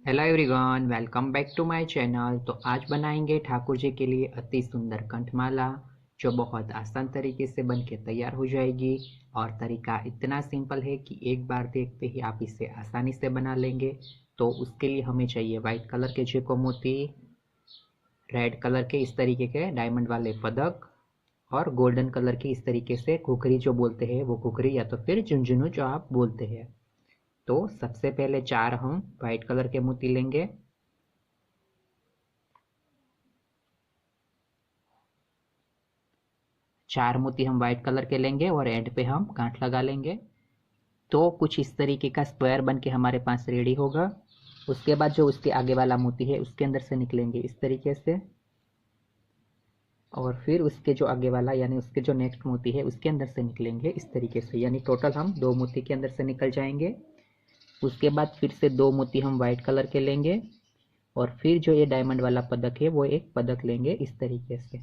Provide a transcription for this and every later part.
Hello everyone, welcome back to my channel. तो आज बनाएंगे ठाकुर जी के लिए अति सुंदर कंठमाला, जो बहुत आसान तरीके से बन के तैयार हो जाएगी। और तरीका इतना सिंपल है कि एक बार देखते ही आप इसे आसानी से बना लेंगे। तो उसके लिए हमें चाहिए वाइट कलर के जेको मोती, रेड कलर के इस तरीके के डायमंड वाले पदक, और गोल्डन कलर की इस तरीके से घुघरी जो बोलते हैं वो घुघरी, या तो फिर झुंझुनू जो आप बोलते हैं। तो सबसे पहले 4 हम वाइट कलर के मोती लेंगे। चार मोती हम वाइट कलर के लेंगे और एंड पे हम गांठ लगा लेंगे। तो कुछ इस तरीके का स्क्वायर बन के हमारे पास रेडी होगा। उसके बाद जो उसके आगे वाला मोती है उसके अंदर से निकलेंगे इस तरीके से, और फिर उसके जो आगे वाला यानी उसके जो नेक्स्ट मोती है उसके अंदर से निकलेंगे इस तरीके से, यानी टोटल हम 2 मोती के अंदर से निकल जाएंगे। उसके बाद फिर से 2 मोती हम वाइट कलर के लेंगे, और फिर जो ये डायमंड वाला पदक है वो एक पदक लेंगे इस तरीके से,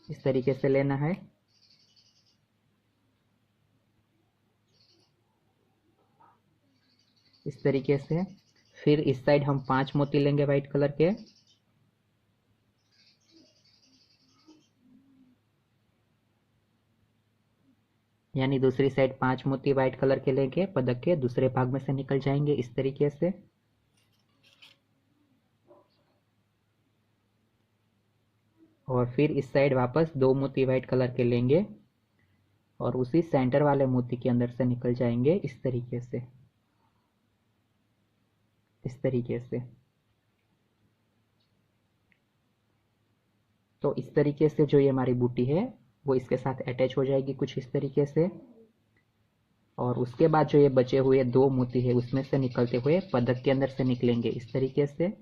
इस तरीके से लेना है। इस तरीके से फिर इस साइड हम 5 मोती लेंगे वाइट कलर के, यानी दूसरी साइड 5 मोती वाइट कलर के लेंगे, पदक के दूसरे भाग में से निकल जाएंगे इस तरीके से। और फिर इस साइड वापस 2 मोती वाइट कलर के लेंगे और उसी सेंटर वाले मोती के अंदर से निकल जाएंगे इस तरीके से, इस तरीके से। तो इस तरीके से जो ये हमारी बूटी है वो इसके साथ अटैच हो जाएगी कुछ इस तरीके से। और उसके बाद जो ये बचे हुए 2 मोती है उसमें से निकलते हुए पदक के अंदर से निकलेंगे इस तरीके से।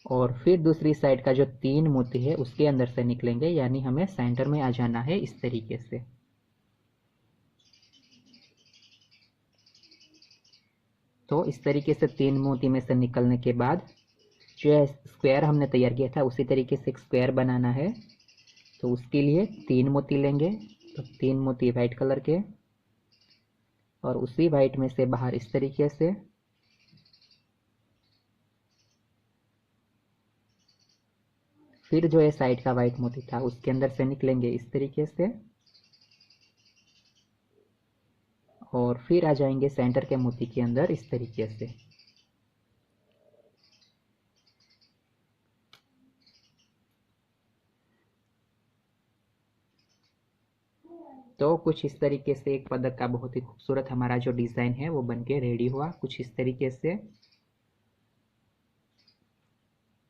और फिर दूसरी साइड का जो 3 मोती है उसके अंदर से निकलेंगे, यानी हमें सेंटर में आ जाना है इस तरीके से। तो इस तरीके से 3 मोती में से निकलने के बाद जो स्क्वायर हमने तैयार किया था उसी तरीके से एक स्क्वायर बनाना है। तो उसके लिए 3 मोती लेंगे, तो 3 मोती वाइट कलर के, और उसी वाइट में से बाहर इस तरीके से, फिर जो ये साइड का वाइट मोती था उसके अंदर से निकलेंगे इस तरीके से, और फिर आ जाएंगे सेंटर के मोती के अंदर इस तरीके से। तो कुछ इस तरीके से एक पदक का बहुत ही खूबसूरत हमारा जो डिज़ाइन है वो बन के रेडी हुआ कुछ इस तरीके से।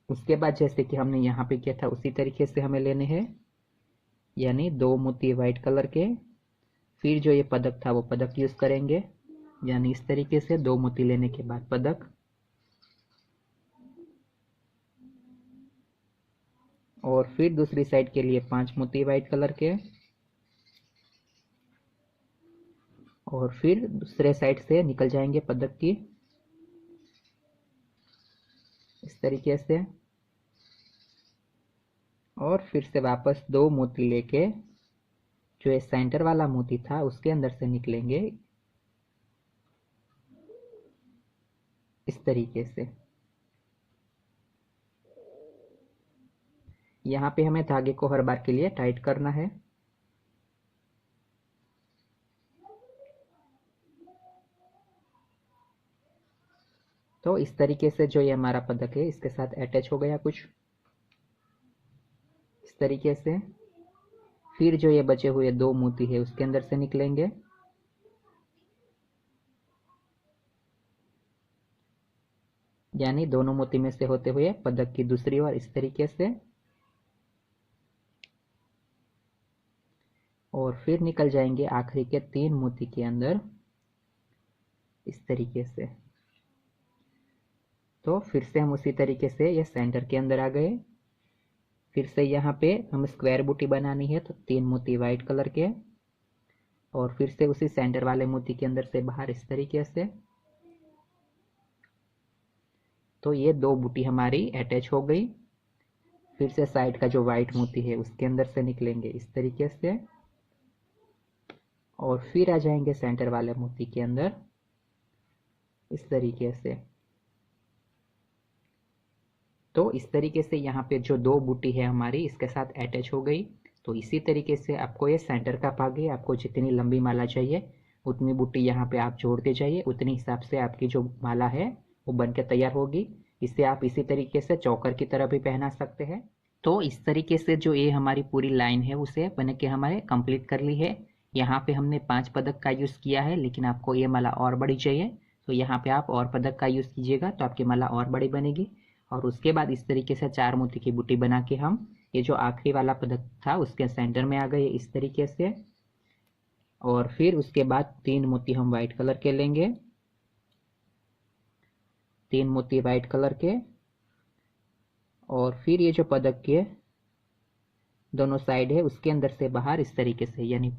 उसके बाद जैसे कि हमने यहाँ पे किया था उसी तरीके से हमें लेने हैं, यानी 2 मोती वाइट कलर के, फिर जो ये पदक था वो पदक यूज़ करेंगे, यानी इस तरीके से 2 मोती लेने के बाद पदक, और फिर दूसरी साइड के लिए 5 मोती वाइट कलर के, और फिर दूसरे साइड से निकल जाएंगे पदक की इस तरीके से, और फिर से वापस 2 मोती लेके जो ये सेंटर वाला मोती था उसके अंदर से निकलेंगे इस तरीके से। यहाँ पे हमें धागे को हर बार के लिए टाइट करना है। तो इस तरीके से जो ये हमारा पदक है इसके साथ अटैच हो गया कुछ इस तरीके से। फिर जो ये बचे हुए 2 मोती है उसके अंदर से निकलेंगे, यानी दोनों मोती में से होते हुए पदक की दूसरी ओर इस तरीके से, और फिर निकल जाएंगे आखिरी के 3 मोती के अंदर इस तरीके से। तो फिर से हम उसी तरीके से ये सेंटर के अंदर आ गए। फिर से यहाँ पे हम स्क्वायर बूटी बनानी है, तो 3 मोती वाइट कलर के, और फिर से उसी सेंटर वाले मोती के अंदर से बाहर इस तरीके से। तो ये 2 बूटी हमारी अटैच हो गई। फिर से साइड का जो वाइट मोती है उसके अंदर से निकलेंगे इस तरीके से, और फिर आ जाएंगे सेंटर वाले मोती के अंदर इस तरीके से। तो इस तरीके से यहाँ पे जो दो बूटी है हमारी इसके साथ अटैच हो गई। तो इसी तरीके से आपको ये सेंटर का भाग है, आपको जितनी लंबी माला चाहिए उतनी बूटी यहाँ पे आप जोड़ते जाइए, उतने हिसाब से आपकी जो माला है वो बन के तैयार होगी। इसे आप इसी तरीके से चौकर की तरह भी पहना सकते हैं। तो इस तरीके से जो ये हमारी पूरी लाइन है उसे बन के हमारे कंप्लीट कर ली है। यहाँ पे हमने 5 पदक का यूज़ किया है, लेकिन आपको ये माला और बड़ी चाहिए तो यहाँ पे आप और पदक का यूज़ कीजिएगा तो आपकी माला और बड़ी बनेगी। और उसके बाद इस तरीके से 4 मोती की बूटी बना के हम ये जो आखिरी वाला पदक था उसके सेंटर में आ गए इस तरीके से। और फिर उसके बाद 3 मोती हम वाइट कलर के लेंगे, 3 मोती वाइट कलर के। और फिर ये जो पदक के दोनों साइड है उसके अंदर से बाहर इस तरीके से, यानी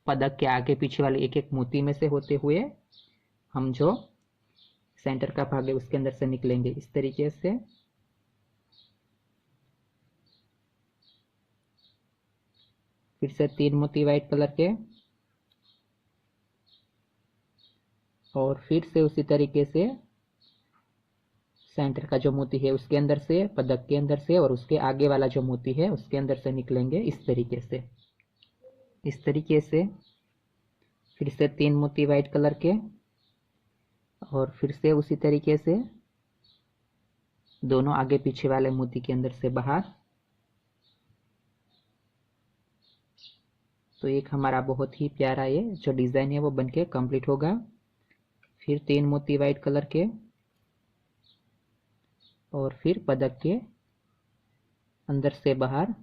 पदक के आगे पीछे वाले एक एक मोती में से होते हुए हम जो सेंटर का भाग है उसके अंदर से निकलेंगे इस तरीके से। फिर से 3 मोती वाइट कलर के और फिर से उसी तरीके से सेंटर का जो मोती है उसके अंदर से, पदक के अंदर से, और उसके आगे वाला जो मोती है उसके अंदर से निकलेंगे इस तरीके से। इस तरीके से फिर से 3 मोती वाइट कलर के और फिर से उसी तरीके से दोनों आगे पीछे वाले मोती के अंदर से बाहर। तो एक हमारा बहुत ही प्यारा ये जो डिज़ाइन है वो बनके कंप्लीट होगा। फिर 3 मोती वाइट कलर के और फिर पदक के अंदर से बाहर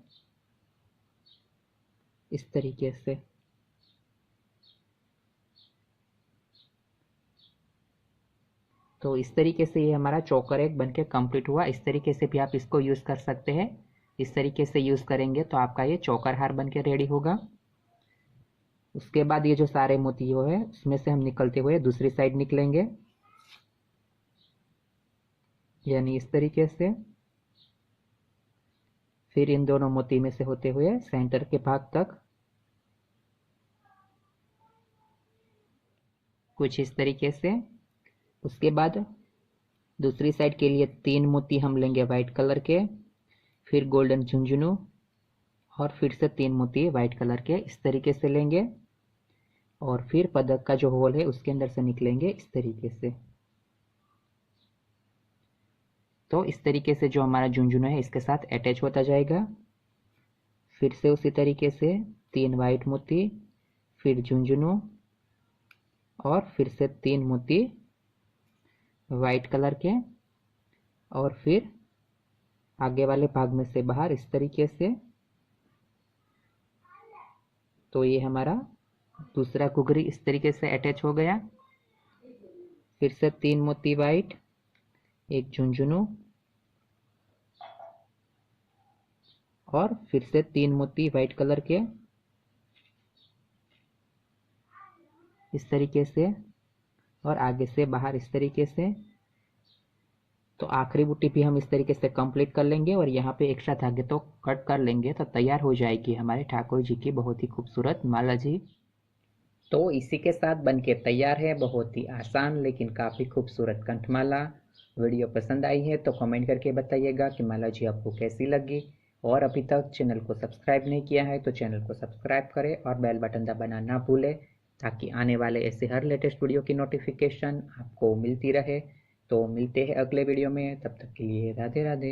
इस तरीके से। तो इस तरीके से ये हमारा चोकर एक बनके कंप्लीट हुआ। इस तरीके से भी आप इसको यूज़ कर सकते हैं। इस तरीके से यूज़ करेंगे तो आपका ये चोकर हार बनके रेडी होगा। उसके बाद ये जो सारे मोती हो है उसमें से हम निकलते हुए दूसरी साइड निकलेंगे, यानी इस तरीके से। फिर इन दोनों मोती में से होते हुए सेंटर के भाग तक कुछ इस तरीके से। उसके बाद दूसरी साइड के लिए 3 मोती हम लेंगे वाइट कलर के, फिर गोल्डन झुंझुनू और फिर से 3 मोती वाइट कलर के इस तरीके से लेंगे। और फिर पदक का जो होल है उसके अंदर से निकलेंगे इस तरीके से। तो इस तरीके से जो हमारा झुंझुनू है इसके साथ अटैच होता जाएगा। फिर से उसी तरीके से 3 वाइट मोती, फिर झुंझुनू और फिर से 3 मोती वाइट कलर के और फिर आगे वाले भाग में से बाहर इस तरीके से। तो ये हमारा दूसरा घुघरी इस तरीके से अटैच हो गया। फिर से 3 मोती वाइट, एक झुंझुनू और फिर से 3 मोती वाइट कलर के इस तरीके से और आगे से बाहर इस तरीके से। तो आखिरी बूटी भी हम इस तरीके से कंप्लीट कर लेंगे और यहाँ पे एक्स्ट्रा धागे तो कट कर लेंगे तो तैयार हो जाएगी हमारे ठाकुर जी की बहुत ही खूबसूरत माला जी। तो इसी के साथ बनके तैयार है बहुत ही आसान लेकिन काफ़ी खूबसूरत कंठमाला। वीडियो पसंद आई है तो कमेंट करके बताइएगा कि माला जी आपको कैसी लगी। और अभी तक चैनल को सब्सक्राइब नहीं किया है तो चैनल को सब्सक्राइब करें और बेल बटन दबाना ना भूलें ताकि आने वाले ऐसे हर लेटेस्ट वीडियो की नोटिफिकेशन आपको मिलती रहे। तो मिलते हैं अगले वीडियो में, तब तक के लिए राधे राधे।